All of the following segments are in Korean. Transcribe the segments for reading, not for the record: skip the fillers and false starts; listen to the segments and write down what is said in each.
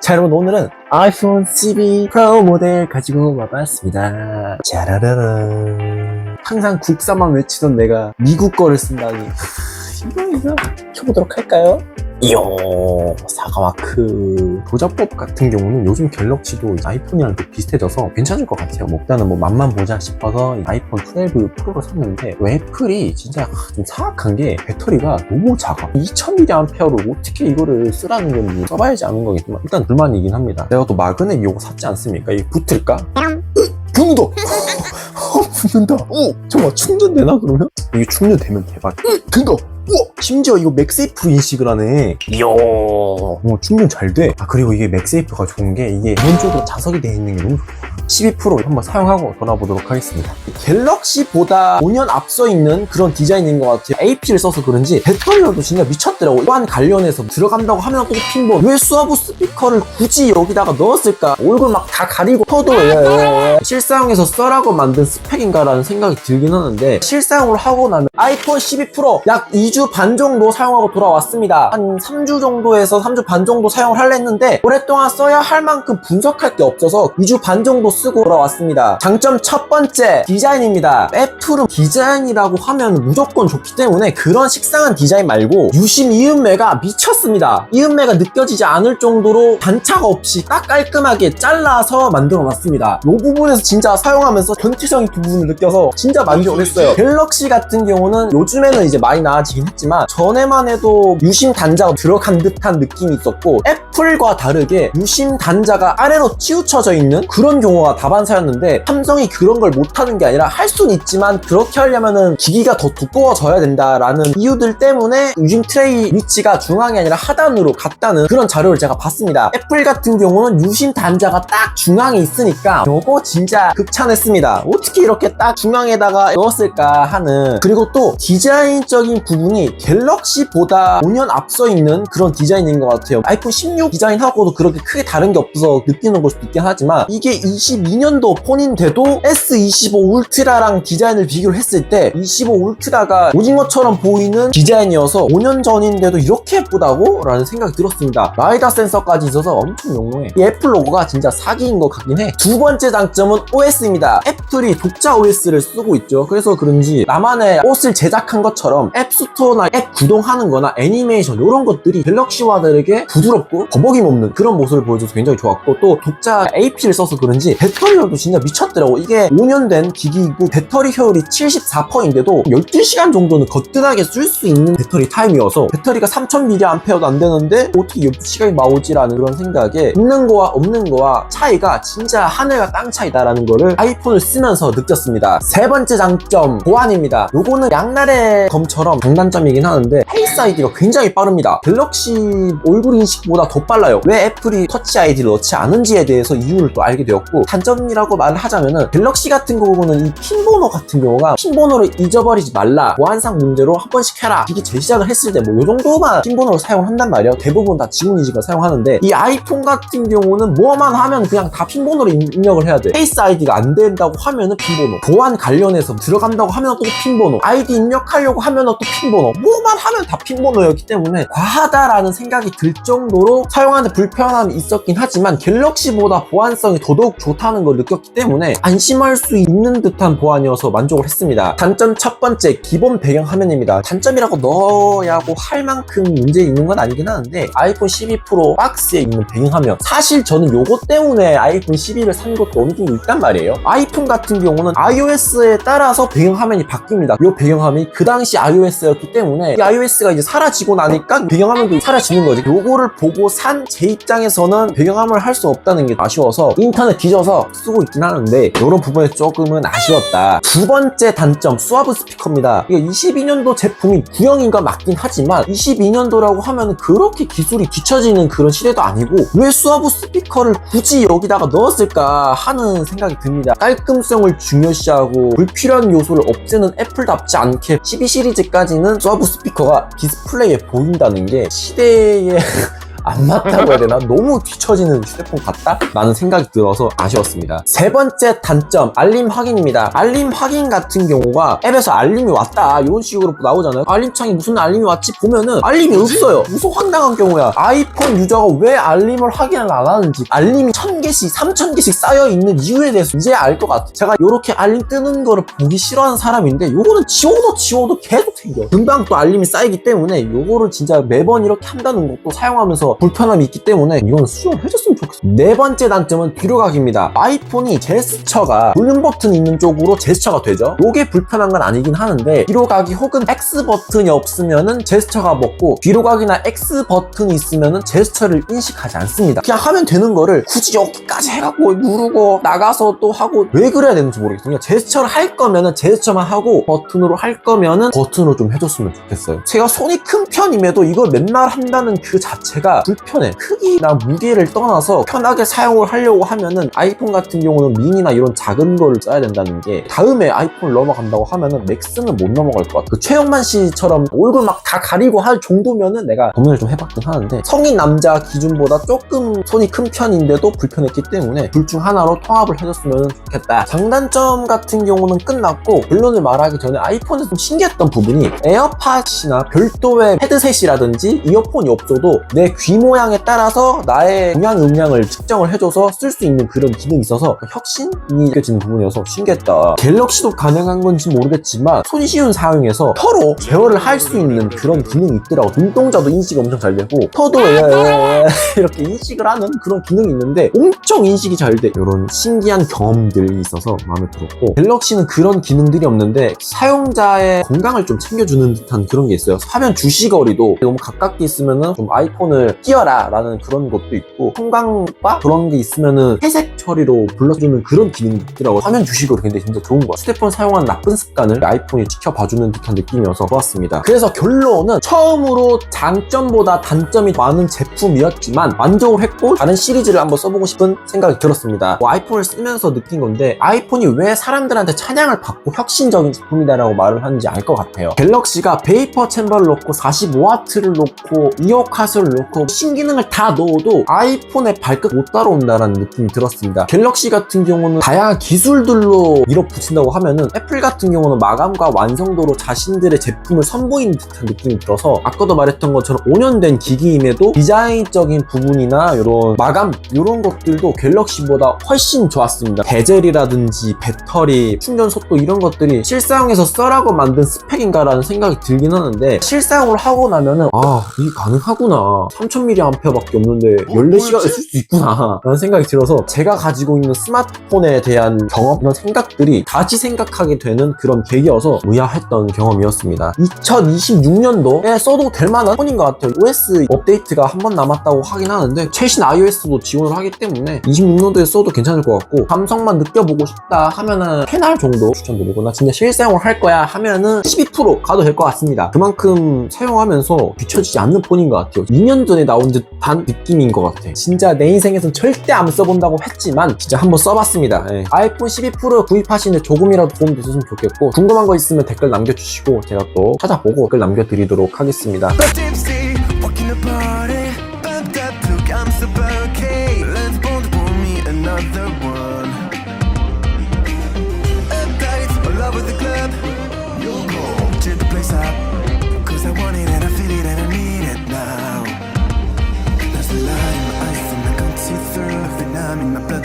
자, 여러분, 오늘은 아이폰 12 프로 모델 가지고 와봤습니다. 짜라라란. 항상 국산만 외치던 내가 미국 거를 쓴다니. 이거 켜보도록 할까요? 이요, 사과마크. 조작법 같은 경우는 요즘 갤럭시도 아이폰이랑 좀 비슷해져서 괜찮을 것 같아요. 일단은 맛만 보자 싶어서 아이폰 12 프로를 샀는데, 애플이 진짜 좀 사악한 게 배터리가 너무 작아. 2000mAh로 어떻게 이거를 쓰라는 건지 써봐야지 아는 거겠지만 일단 불만이긴 합니다. 내가 또 마그넷 이거 샀지 않습니까? 이게 붙을까? 붙는다! 붙는다! 잠깐만, 충전되나 그러면? 이게 충전되면 대박. 된다! 우와! 심지어 이거 맥세이프로 인식을 하네. 이야, 충전 잘 돼. 그리고 이게 맥세이프가 좋은 게 이게 기본적으로 자석이 되어 있는 게 너무 좋아. 12 프로 한번 사용하고 돌아보도록 하겠습니다. 갤럭시보다 5년 앞서 있는 그런 디자인인 것 같아요. AP를 써서 그런지 배터리로도 진짜 미쳤더라고. 보안 관련해서 들어간다고 하면 또 핀본. 왜 수화부 스피커를 굳이 여기다가 넣었을까? 얼굴 막 다 가리고 터도 실사용에서 써라고 만든 스펙인가라는 생각이 들긴 하는데, 실사용을 하고 나면 아이폰 12 프로 약 2주 반 정도 사용하고 돌아왔습니다. 한 3주 정도에서 3주 반 정도 사용을 하려 했는데 오랫동안 써야 할 만큼 분석할 게 없어서 2주 반 정도 쓰고 돌아왔습니다. 장점 첫 번째, 디자인입니다. 애플은 디자인이라고 하면 무조건 좋기 때문에 그런 식상한 디자인 말고 유심 이음매가 미쳤습니다. 이음매가 느껴지지 않을 정도로 반차가 없이 딱 깔끔하게 잘라서 만들어놨습니다. 이 부분에서 진짜 사용하면서 전체적인 부분을 느껴서 진짜 만족을 했어요. 갤럭시 같은 경우는 요즘에는 이제 많이 나아지긴 했지만 전에만 해도 유심 단자가 들어간 듯한 느낌이 있었고, 애플과 다르게 유심 단자가 아래로 치우쳐져 있는 그런 경우가 다반사였는데, 삼성이 그런 걸 못하는 게 아니라 할 수는 있지만 그렇게 하려면은 기기가 더 두꺼워져야 된다라는 이유들 때문에 유심 트레이 위치가 중앙이 아니라 하단으로 갔다는 그런 자료를 제가 봤습니다. 애플 같은 경우는 유심 단자가 딱 중앙에 있으니까 요거 진짜 극찬했습니다. 어떻게 이렇게 딱 중앙에다가 넣었을까 하는. 그리고 또 디자인적인 부분이 갤럭시보다 5년 앞서 있는 그런 디자인인 것 같아요. 아이폰 16 디자인하고도 그렇게 크게 다른 게 없어서 느끼는 걸 수도 있긴 하지만, 이게 22년도 폰인데도 S25 울트라랑 디자인을 비교를 했을 때 25 울트라가 오징어처럼 보이는 디자인이어서 5년 전인데도 이렇게 예쁘다고? 라는 생각이 들었습니다. 라이다 센서까지 있어서 엄청 영롱해. 이 애플 로고가 진짜 사기인 것 같긴 해. 두 번째 장점은 OS입니다. 애플이 독자 OS를 쓰고 있죠. 그래서 그런지 나만의 옷을 제작한 것처럼 앱스토어나 앱 구동하는 거나 애니메이션 이런 것들이 갤럭시와 다르게 부드럽고 거북임 없는 그런 모습을 보여줘서 굉장히 좋았고, 또 독자 AP를 써서 그런지 배터리도 진짜 미쳤더라고. 이게 5년 된 기기이고 배터리 효율이 74%인데도 12시간 정도는 거뜬하게 쓸 수 있는 배터리 타임이어서, 배터리가 3000mAh도 안 되는데 어떻게 12시간이 나오지라는 그런 생각에 있는 거와 없는 거와 차이가 진짜 하늘과 땅 차이다라는 거를 아이폰을 쓰면서 느꼈습니다. 세 번째 장점, 보안입니다. 요거는 양날의 검처럼 장단점이긴 하는데 페이스 아이디가 굉장히 빠릅니다. 갤럭시 얼굴 인식보다 더 빨라요. 왜 애플이 터치 아이디를 넣지 않은지에 대해서 이유를 또 알게 되었고, 단점이라고 말을 하자면은 갤럭시 같은 경우는 이 핀번호 같은 경우가 핀번호를 잊어버리지 말라, 보안상 문제로 한 번씩 해라, 이게 재시작을 했을 때 요 정도만 핀번호를 사용을 한단 말이에요. 대부분 다 지문 인식을 사용하는데, 이 아이폰 같은 경우는 뭐만 하면 그냥 다 핀번호로 입력을 해야 돼. 페이스 아이디가 안 된다고 하면은 핀번호, 보안 관련해서 들어간다고 하면 또 핀번호, 아이디 입력하려고 하면 또 핀번호, 뭐만 하면 다 핀번호였기 때문에 과하다라는 생각이 들 정도로 사용하는 불편함이 있었긴 하지만, 갤럭시보다 보안성이 더더욱 좋다는 걸 느꼈기 때문에 안심할 수 있는 듯한 보안이어서 만족을 했습니다. 단점 첫 번째, 기본 배경 화면입니다. 단점이라고 넣어야고 할 만큼 문제 있는 건 아니긴 하는데, 아이폰 12 프로 박스에 있는 배경 화면, 사실 저는 요거 때문에 아이폰 12를 산 것도 어느 정도 있단 말이에요. 아이폰 같은 경우는 iOS에 따라서 배경 화면이 바뀝니다. 요 배경 화면이 그 당시 iOS였기 때문에 이 iOS가 이제 사라지고 나니까 배경 화면도 사라지는 거지. 요거를 보고 산 제 입장에서는 배경 화면을 할 수 없다는 게 아쉬워서 인터넷 뒤져서 쓰고 있긴 하는데, 이런 부분에 조금은 아쉬웠다. 두 번째 단점, 수화부 스피커입니다. 이게 22년도 제품이 구형인 건 맞긴 하지만 22년도라고 하면 그렇게 기술이 뒤처지는 그런 시대도 아니고 왜 수화부 스피커를 굳이 여기다가 넣었을까 하는 생각이 듭니다. 깔끔성을 중요시하고 불필요한 요소를 없애는 애플답지 않게 12 시리즈까지는 수화부 스피커가 디스플레이에 보인다는 게 시대의 안 맞다고 해야 되나? 너무 뒤처지는 휴대폰 같다? 라는 생각이 들어서 아쉬웠습니다. 세 번째 단점, 알림 확인입니다. 알림 확인 같은 경우가 앱에서 알림이 왔다 이런 식으로 나오잖아요. 알림창에 무슨 알림이 왔지 보면은 알림이 없어요. 무슨 황당한 경우야. 아이폰 유저가 왜 알림을 확인을 안 하는지, 알림이 1000개씩 3000개씩 쌓여있는 이유에 대해서 이제 알 것 같아요. 제가 이렇게 알림 뜨는 거를 보기 싫어하는 사람인데 요거는 지워도 계속 생겨요. 금방 또 알림이 쌓이기 때문에 요거를 진짜 매번 이렇게 한다는 것도 사용하면서 불편함이 있기 때문에 이건 수정해줬으면 좋겠어요. 네 번째 단점은 뒤로가기입니다. 아이폰이 제스처가 볼륨 버튼 있는 쪽으로 제스처가 되죠. 요게 불편한 건 아니긴 하는데 뒤로가기 혹은 X 버튼이 없으면은 제스처가 먹고 뒤로가기나 X 버튼이 있으면은 제스처를 인식하지 않습니다. 그냥 하면 되는 거를 굳이 여기까지 해갖고 누르고 나가서 또 하고 왜 그래야 되는지 모르겠어요. 제스처를 할 거면은 제스처만 하고 버튼으로 할 거면은 버튼으로 좀 해줬으면 좋겠어요. 제가 손이 큰 편임에도 이걸 맨날 한다는 그 자체가 불편해. 크기나 무게를 떠나서 편하게 사용을 하려고 하면은 아이폰 같은 경우는 미니나 이런 작은 거를 써야 된다는 게 다음에 아이폰을 넘어간다고 하면은 맥스는 못 넘어갈 것 같아. 그 최영만 씨처럼 얼굴 막 다 가리고 할 정도면은 내가 고민을 좀 해봤긴 하는데 성인 남자 기준보다 조금 손이 큰 편인데도 불편했기 때문에 둘 중 하나로 통합을 해줬으면 좋겠다. 장단점 같은 경우는 끝났고 결론을 말하기 전에 아이폰에서 좀 신기했던 부분이 에어팟이나 별도의 헤드셋이라든지 이어폰이 없어도 내 귀 모양에 따라서 나의 음량을 측정을 해줘서 쓸 수 있는 그런 기능이 있어서 혁신이 느껴지는 부분이어서 신기했다. 갤럭시도 가능한 건지 모르겠지만 손쉬운 사용에서 혀로 제어를 할 수 있는 그런 기능이 있더라고. 눈동자도 인식이 엄청 잘 되고 혀도 이렇게 인식을 하는 그런 기능이 있는데 엄청 인식이 잘 돼. 이런 신기한 경험들이 있어서 마음에 들었고, 갤럭시는 그런 기능들이 없는데 사용자의 건강을 좀 챙겨주는 듯한 그런 게 있어요. 화면 주시거리도 너무 가깝게 있으면은 좀 아이폰을 끼워라 라는 그런 것도 있고, 형광바 그런 게 있으면은 회색 처리로 불러주는 그런 기능도 있더라고요. 화면 주시거리 근데 진짜 좋은 거야. 휴대폰 사용하는 나쁜 습관을 아이폰이 지켜봐주는 듯한 느낌이어서 좋았습니다. 그래서 결론은 처음으로 장점보다 단점이 많은 제품이었지만 만족을 했고 다른 시리즈를 한번 써보고 싶은 생각이 들었습니다. 아이폰을 쓰면서 느낀 건데 아이폰이 왜 사람들한테 찬양을 받고 혁신적인 제품이다라고 말을 하는지 알 것 같아요. 갤럭시가 베이퍼 챔버를 넣고 45W를 넣고 이어카스를 넣고 신기능을 다 넣어도 아이폰의 발끝 못 따라온다라는 느낌이 들었습니다. 갤럭시 같은 경우는 다양한 기술들로 밀어붙인다고 하면은 애플 같은 경우는 마감과 완성도로 자신들의 제품을 선보이는 듯한 느낌이 들어서 아까도 말했던 것처럼 5년 된 기기임에도 디자인적인 부분이나 이런 마감 이런 것들도 갤럭시보다 훨씬 좋았습니다. 베젤이라든지 배터리, 충전 속도 이런 것들이 실사용에서 써라고 만든 스펙인가라는 생각이 들긴 하는데 실사용을 하고 나면은 이게 가능하구나. 3000mAh밖에 없는데 14시간을 쓸 수 있구나 라는 생각이 들어서 제가 가지고 있는 스마트폰에 대한 경험, 이런 생각들이 다시 생각하게 되는 그런 계기여서 의아했던 경험이었습니다. 2026년도에 써도 될 만한 폰인 것 같아요. OS 업데이트가 한 번 남았다고 하긴 하는데 최신 iOS도 지원을 하기 때문에 26년도에 써도 괜찮을 것 같고, 감성만 느껴보고 싶다 하면은 패널 정도 추천드리고, 나 진짜 실사용을 할 거야 하면은 12% 가도 될 것 같습니다. 그만큼 사용하면서 뒤처지지 않는 폰인 것 같아요. 2년 전에 나온 듯한 느낌인 것 같아. 진짜 내 인생에선 절대 안 써본다고 했지만 진짜 한번 써봤습니다. 아이폰 12 프로 구입하시는데 조금이라도 도움 되셨으면 좋겠고, 궁금한 거 있으면 댓글 남겨주시고 제가 또 찾아보고 댓글 남겨드리도록 하겠습니다.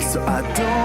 So I don't